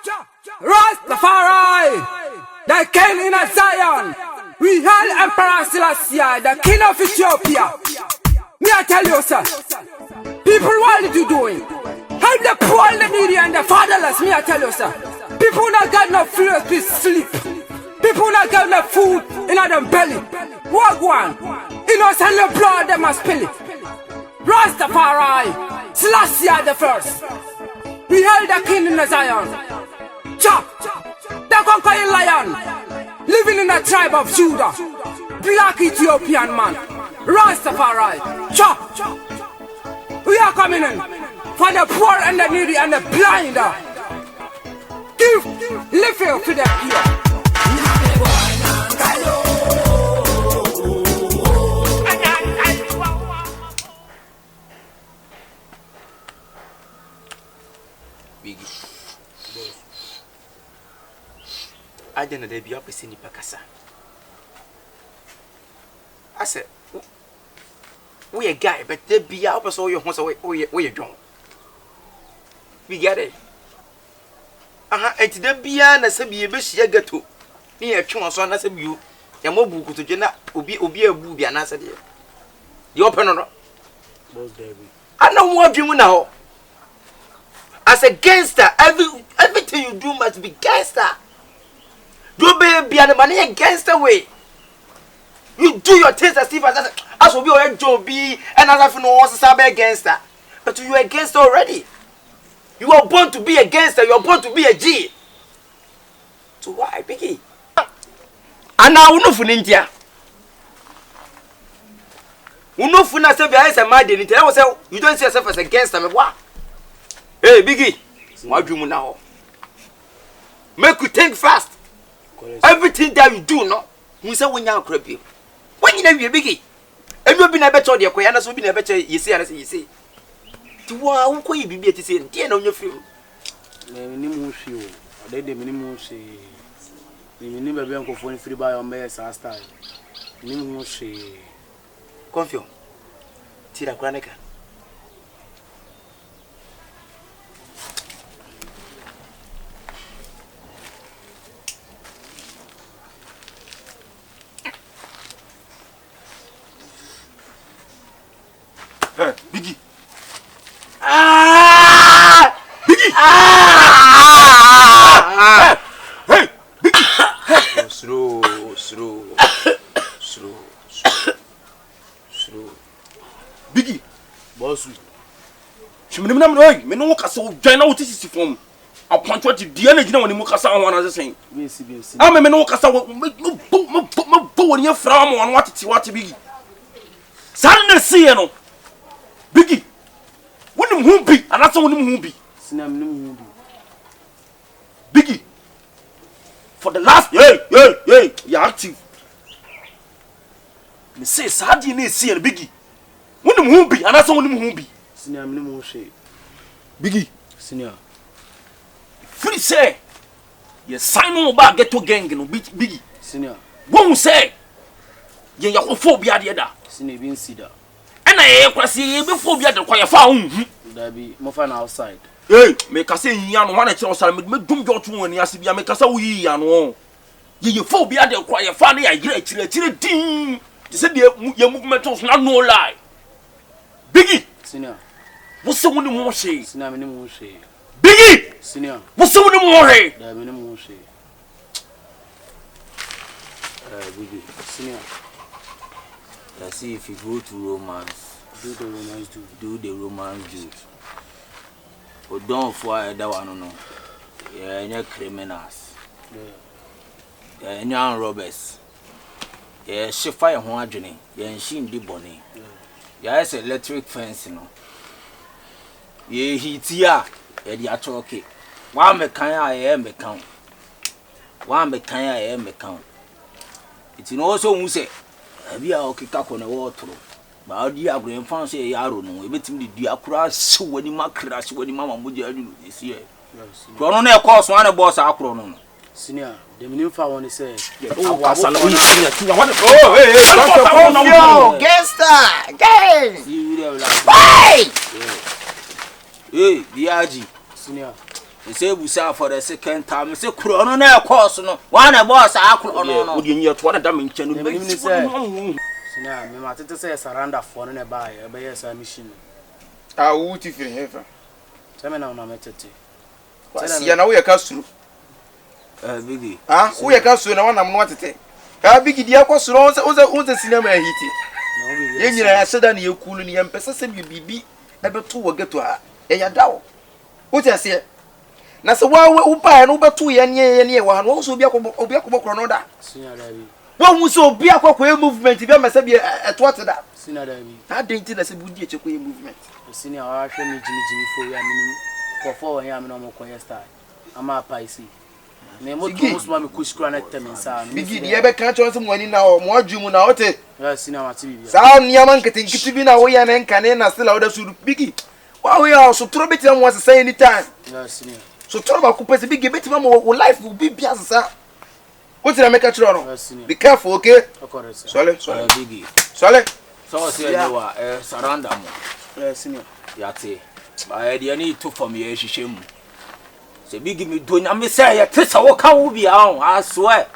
Cha! Rastafari! The king in Zion! We hail Emperor Selassie, the king of Ethiopia! Me I tell you, sir, people, what are you doing? Help the poor, the needy, and the fatherless, me I tell you, sir. People not got no food to sleep. People not got no food in their belly. Walk one. Innocent the blood, they must spill it. Rastafari, Selassie the first. We held the king in the Zion. Cha, the conquering lion, living in the tribe of Judah. Black Ethiopian man. Rastafari, cha. We are coming in for the poor and the needy and the blind. Give, live here for them here. I didn't be up in Pacasa. I said, we a guy, but there be up as all your homes away where you don't. We get it. It's the beyond a semi bush you get to. Near Chons on as a view, a mobile to Jenna will be a booby and answer dear. You open or I know what you now. As a gangster, everything you do must be gangster. You be an money against the way. You do your things as if as will be your job be and as if no one is a gangster. But you are a gangster already. You are born to be a gangster, you are born to be a G. So why, Biggie? And now we know for India. We know for us as a mad in it. You don't see yourself as a gangster, what? Hey, Biggie, what do you now? Make you think fast. Everything that you do, no, we say when you are crabby. When you know you're Biggie, and you've been a better or the Aquarius will be a better, you see, as you say. To what will you be able to say, dear, on your film? Minimum show, or they minimum say, you never be uncle for free by your mayor's style. Minimum say, confirm. Tira Granica. Biggie. Biggie. Hey, Biggie. Slow. Biggie. boss. She me no kasa join out this from. I want what you the energy when you kasa one as saying. Yes. I me no kasa me when you from on what Biggie. San see no. Biggie, when you be, and that's when you be. Biggie, for the last, you're active. Me say, Sadi, you see, Biggie. When you be, and that's when you be. Biggie, Senior. free say, you sign on about get to gang, and Biggie. Senior. Won't say, you're your phobia, the other. Senior, being cedar. And I see before we had the quiet found. There be more fun outside. Hey, make us say young one at your side, make them go to one year, make us away and all. You phobia the quiet funny, I get a ding. They said your movement was not no lie. Biggie, Senior. what's the one more say? Senior, minimum say. Biggie, Senior. what's the one more say? There minimum say. Biggie. Senior. Let's see if you go to romance. Do the romance do. Do the romance do. But don't fire that one, no. Yeah, you're criminals. Yeah, you're robbers. Yeah, she fire one journey. Yeah, she in the bonnie. Yeah, it's electric fence, no. Yeah, he's here. Yeah, the actual okay. One mechanic I am account. One mechanic I am account. It's also who say. We are okay, on the water. But the agreement found say, I don't know. Everything the across when you mark crash when the mamma would do this year. Chrono cost one boss our chrono. Senior, the minimum for one is said. Oh, gangster! Gang! Hey! Hey, the RG. Senior. say busa for the second time. Say kuro na course no. One boss akro no. Wo de nyi to na da me nche no. Sina me matete say surrender for no buy e be yes machine. Ah wo ti firi hefa. Tell na metete. Sia na wo ye ka suru. Bigi. Ah wo ye ka suru na wanam no atete. Ka bigi dia kwa suru on se cinema hiti. Ye nyina ya seda na ye kulu ni ye mpesa se bibi ebeto wo geto a e ya dawo. Wo ti ase na se wo pa no beto ye ne wa no so obi akobokro no da. Sina dabi. Wo hu so obi akokọ movement bi amasa bi eto ateda. Sina dabi. Adenti na se budi echekọ movement. Sina wa hwe me jimi fo ya mini ko fo ya me no mo koye style. Ama paisi. Me mo to musma me kuskura na temensa. Bigi di ebe kan chon se mo ani na o mo adwum na ote. Ya sina mati bibia. Sa niama nkiti bi na wo ya na nkane na sila wo da suru bigi. Wa wo ya so tro beti am wase say anytime. Ya sina. So tro ba ku pese bigi beti ma mo life will be bia sasa. What did I make a try no? Be careful, okay? Sole. Bigi. Sole. So say you are surrender mo. Senior. Yate. Ba e need to for me ehihye mu. Se bigi me do nya me say ya tesa wo kan wo bia ho. I swear.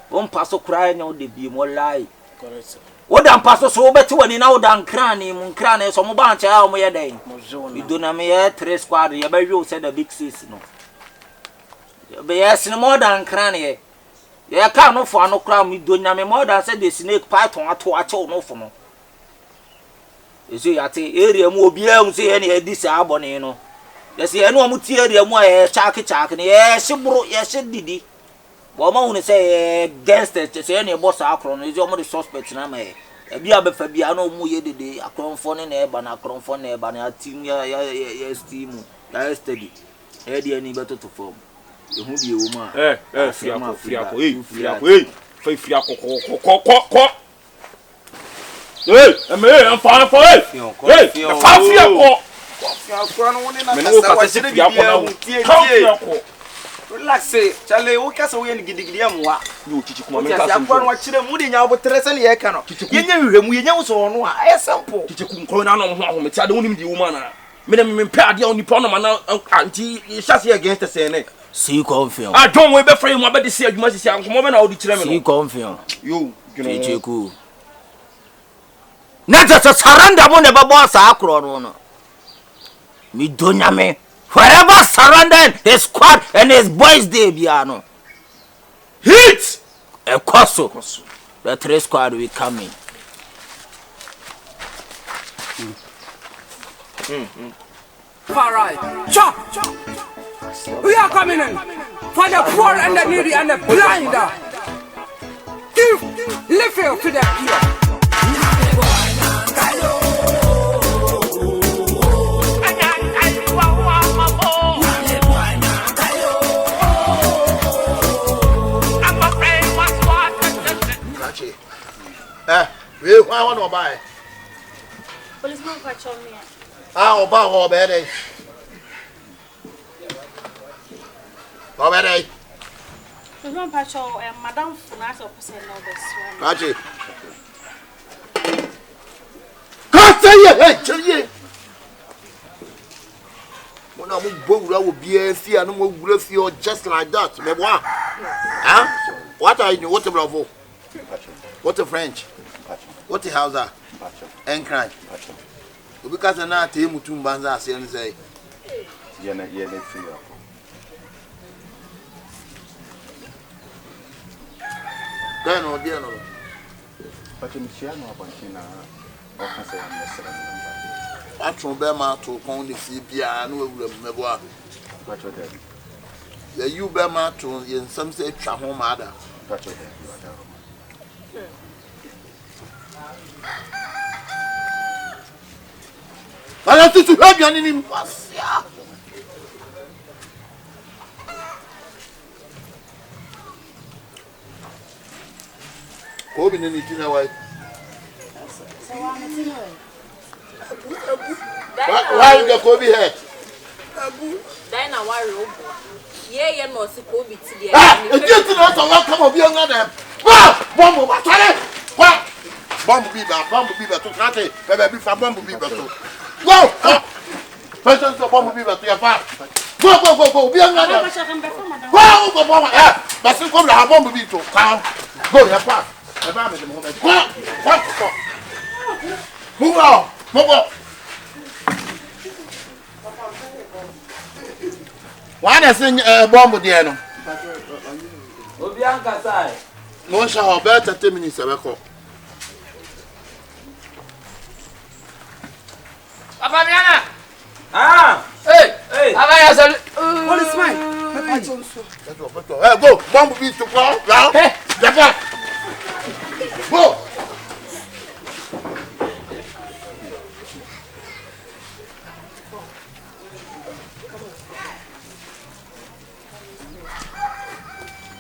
Won paso cry nya wo de bi mo lie. Correct. Wo dan paso so wo beti wani na wo dan krani mu krani so mo ba nche ha mo ye den. Me do na me ye 3 squad ye ba wi say the big sis no. Be yes no more than crane ye ka no fo ano kra mi do nyame more than say the snake python ato ache no fo no ezo yate area mu obi am say ye na edi sa abone no yes ye no mu ti area mu ye chak ne ye shiburu ye shididi bo ma hu say gangster say ye na boss akro no ezo mo the suspect na me ebi abefa bia na mu ye dede akronfo ne na eba na akronfo na eba na team ya steam ya steady e dia ni beto to form ehu bi ewo ma friako friako ko am fa friako no woni na kasa wa sire friako na tie relax chale wo kasa wo ye gidigidi amwa yo chichi kuma me kasa friako no chire mu de nya wo trese ne ye ka no yenye hwehwemu yenye wo so no a aye sample chichi kunkro na no ho ahome ti ade wonim di wo ma na me pe ade oni po no ma na anti chase against say ne. See confirm. I don't want to be free. I'm about to see you. Must see. I'm coming out of the trailer. See confirm. You know. Cheku. Not just a surrender. Mo never boss akro no. Me donya me. Wherever surrender his squad and his boys they biano. Hit. A koso. The 3 squad will come in. All right. Chop. We are coming in for the poor and the needy and the blind. Give live to the poor. We want to buy. Policeman patrol me. Ah, oba obere. Obere. Policeman patrol Madam Funas opposite Nobis. Kachi. Hey, when I will be a fear, no more will feel just like that. Huh? What are you? What a bravo? What a French? What a Hausa? And cry. Because I'm not able to banza and say, then, oh dear, no. But in Chiano, I told Bema to come the CPR and will remember. The you Bema to in some say Chahom mother. I have to have your name. Kobe in the dinner way. Why the Kobe head? Then I worry. Yeah, no, see Kobe today. It didn't know come of young man. Bomb, what? Bomb beaver to Kate, baby, for bomb beaver. Go! Person to bomb beaver to your father. Go. Be a man. Go. But still come to have one baby to come. Go, your papa. The man is the moment. Go. Move out. Why not sing a bomb with the end? Obianka side. No shall better 10 minutes of echo. Papa, Ah! hey, Policeman. Go, bomb with to go. Now, Japan. Go.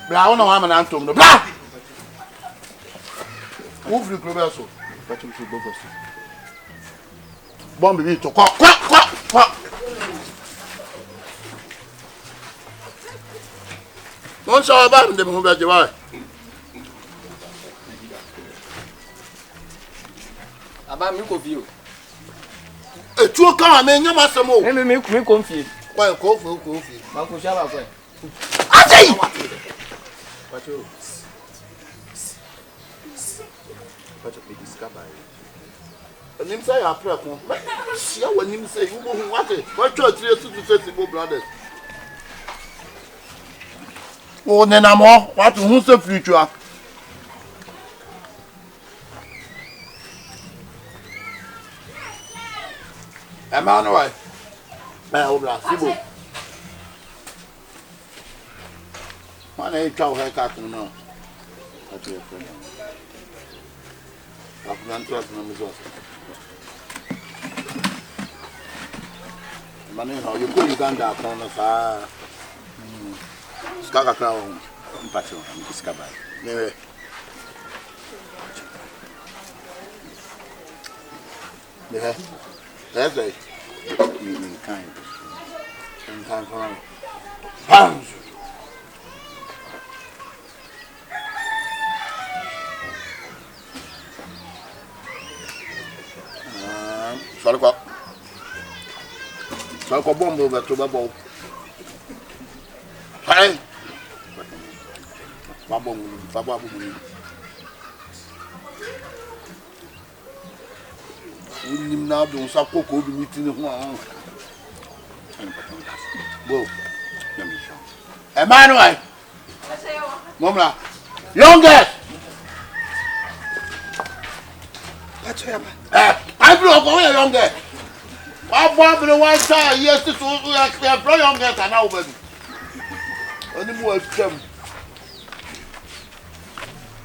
Blah, no, I'm an antum. Blah! Who free Proveso? But you should go for bomb with to quack. Don't show about them who got you right. About me confused. A true car, man, you must have more. Me confused. Why, coffee. Marco Shabba. I say! But you be discovered. And him say, I pray. See when him say, you won't want it. What church is to say, brothers? Oh, then I'm all. What who's the future? Emmanuel. Sibo. Why don't you tell her cat no? That's your friend. I've gone to us on the money, how you could Uganda upon us. Skaka crown. But you discovered. Yeah. That's it. Meaning kind. In time for me. Pounds. Sorry, go bomb over to the ball. Hey! Babu. We need now to support the meeting. Go. Emmanuel! Mama! Youngest! I block away youngest! I bought the white side, yes, to employ youngest and now, baby. Only more them.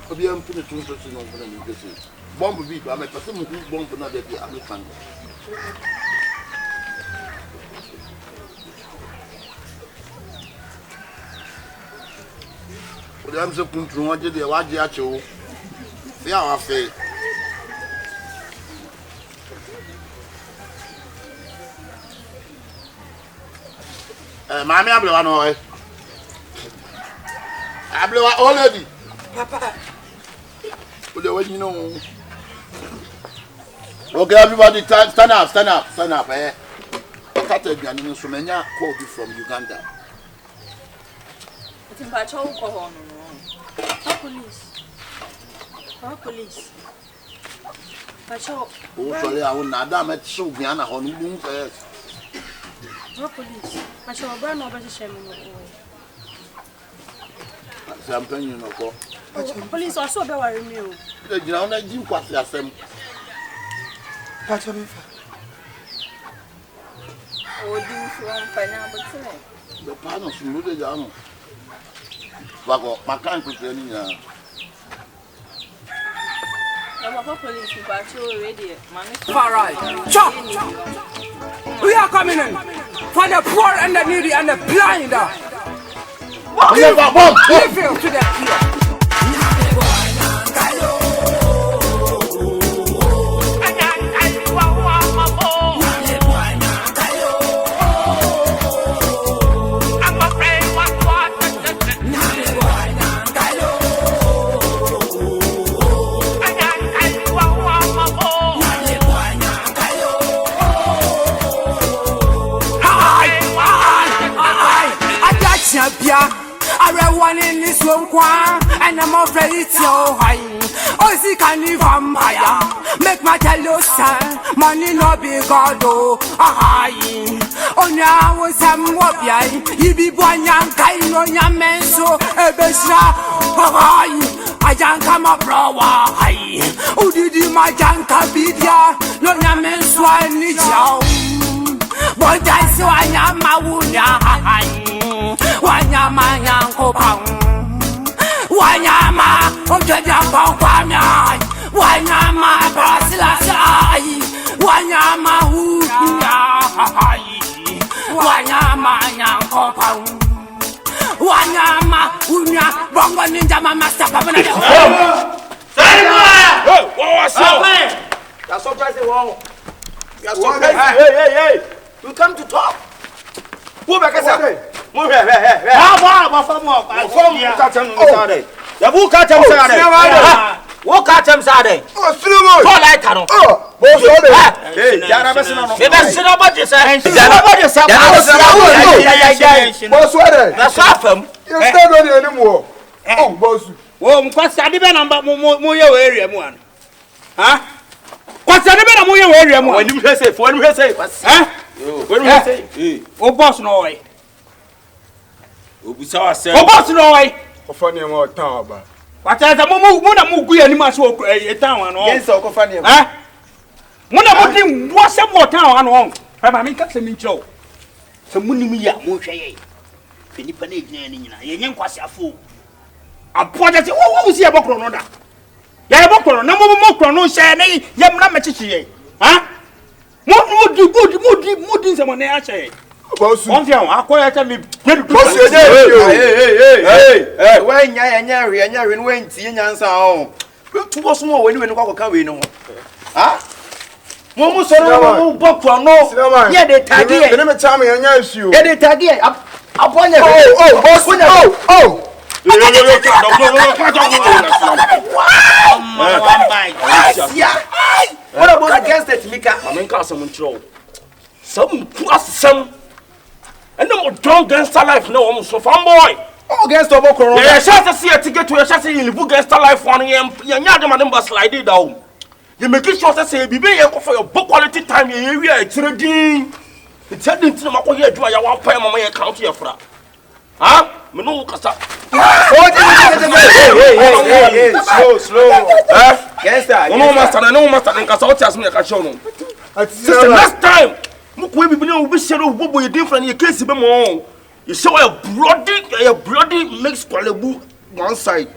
I'll be empty to interesting on the bomb beat, I make a simple bomb for another day. I'm fine. I'm so control what you watch the actual. See how I feel. Mammy, I blew one away. I blew already. Papa. What you know? Okay, everybody, stand up. Cut a gun in Sumania called you from Uganda. It's in Pacho. Police. Pacho. Oh, sorry, I will not damn it. So, Viana, on whom first. Police. Pacho, burn over the shame. Something you know. Police are so very new. The general Jim Quack, them. Pacho. Oh, do you want pineapple? The panels from Lude Jano. My country training. Police, Pacho already. Far right. Chop! We are coming in for the poor and the needy and the blind. Give it to them. man in this one qua, and I'm afraid it's your high. Oh, see, can you vampire? Make my tell you, son, money no big god, oh, high. Oh, now was some wobby, you be one young kind on your men, so a besra, high. I can't come up, bro, high. Oh, did you my janka be there? No, your men swine it out. But I saw I am my wound, Wanyama yanko pang Wanyama Ojaja pang pamya Wanyama Brasilasai Wanyama huya Wanyama yanko pang Wanyama huya Bongo ninja mama stapa You're surprising, wow. You're surprising. Hey. You come to talk. Who back us up? Move here. Catch him Saturday. The book catch him Saturday. Walk catch him Saturday. Oh, Sumo. Call like Cano. Oh, hey, What's weather? That's happened. You stay on anymore. Oh, boss. Oh, what's that? Even I'm about more area, one. Huh? What's that? Even I'm more area, one. When you say, when you say, huh? When you say, oh, boss, no way. Oh, boss, no way. Funny more town, but what is the moment we any much work a town? Yes, so funny. Huh? When I put him, what's some more town on home? I mean, cut some in show. Some money me up, more shay. Philippa, you was a fool. I pointed, what was your book on that? Yaboko, no more chrono, say, yam not machichi. Huh? What would you put someone else? One young, I quite me. Hey, when you're when seeing answer home. Two was more when you walk away. No, huh? Momo so book no. Yeah, they tag it. Never tell me, I know you. Yeah, they tag it. Upon your What about against it, Mika? I'm in castle control. Some plus some. And no drunk gangster life, no almost so fun boy. Oh, gangster book. Yeah, shall see a ticket to a chassis in the book gangster life 1 a.m. Young madam was slide down. You make it sure to say, be for your book quality time in area. It's ready. It's heading to my way. Do I want to pay my account here for that? Huh? No, Cassa. Slow. Gangster. No, master, and Cassa tells me I can show them. The last time. We be what you different. You can't see them all. You show a bloody mixed quality one side.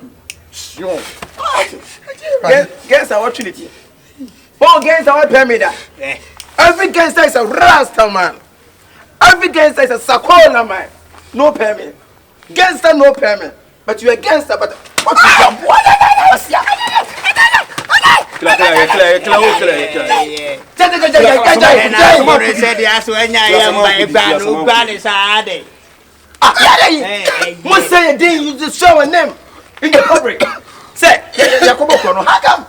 Gangster, what trinity? Oh, gangster, what permit that? Every gangster is a rasta man. Every gangster is a sakola man. No permit. Gangster, no permit. But you are gangster, but what is your boy? What's saying? You just show a name in the public. Say, how come?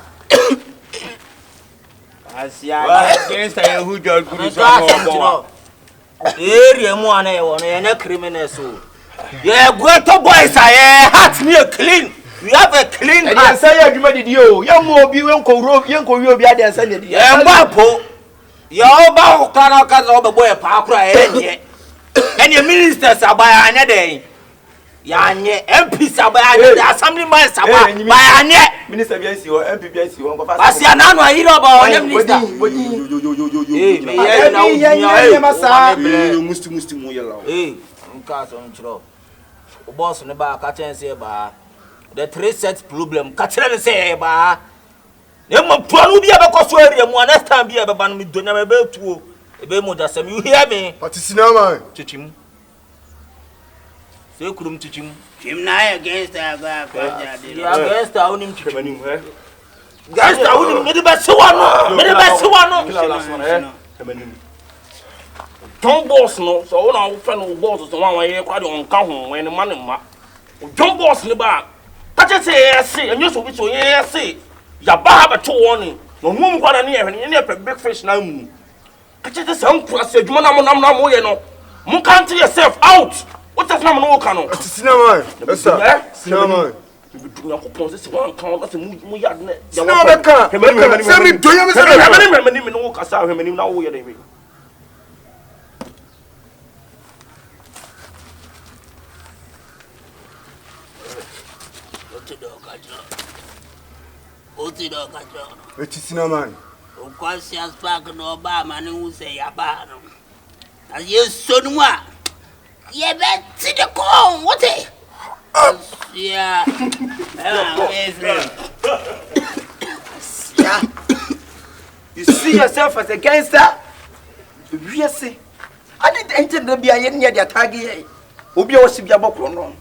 I see. Against who just criminal. Yeah, go to boys. I hat me clean. We have a clean heart. And say you made you. Young Mobi, Uncle Rob, young Korea, and send it. Yeah, Bapo. Your bow cannot over boy, Papa, and your ministers are by another day. Yanye, MPs are by another assembly miles by Anya. Minister, yes, you are MPs, you want to pass. I see an hour, you know about them. Boss on the back, I can say, the 3 sets problem. Catherine say, ba. Never probably be able to swear him one next time. Be able to do never be to a bit more than you hear me. But it's no man. Teach him. Say, couldn't teach him. Him now against the against the own him. Guys, I wouldn't be the best one. The best one. Don't boss no, so all our friend boss the one way quite on count when the money. Don't boss in the back. Catch yes, and you so which yes, Yabba a 2 warning. No moon got near and you never big fish now. Catch the sound plus a Jumanam, no, Mukant yourself out. What does Naman walk on? Cinnamon. Yes, sir. Cinnamon. You pose this one count. That's a movie. Cinnamon. Send me to you, Mr. It's cinnamon. Of course, you spark no bar man who say a bar. As you son what? Yeah, bet see the corn. What it? Yeah. You see yourself as a gangster? We say, I didn't enter the beer near the target. Obi was be about no.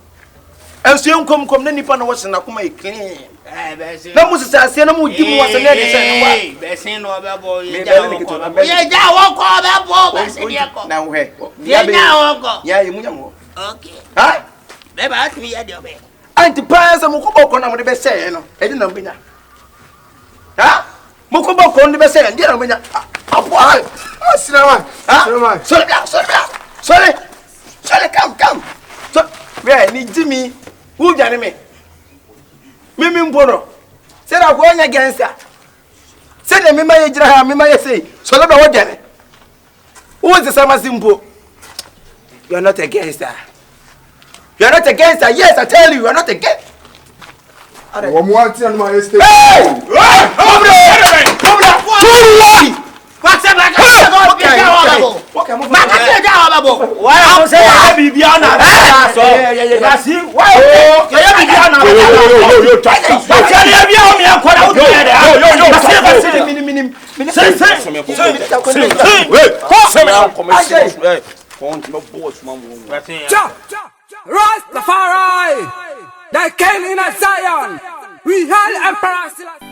And so you come Nippon was in a clean. No, Mrs. Asiana would give us a lady. Bessin or a boy. Yeah, now, hey, yeah, you know. Okay. Huh? Never ask me at your bed. I'm the prize of Mukoboko on the best say, no, I didn't know. Huh? Mukoboko on the best say, and dear Mina. Oh, Cinnamon. Huh? Sorry, come. So, where need Jimmy? Who done me? Mimi Mbono. Said I'm going against her. Said the Mima Yajra, Mima say, so let me what done. Who is the summer simple? You're not against her. You're not against her. Yes, I tell you, you're not against. One more thing on my estate. Hey! Come on! What's up? Okay, move on. Why am I saying Bibiana? Yeah. See? Why? Rastafari, the king in Zion, we hail Emperor Selassie.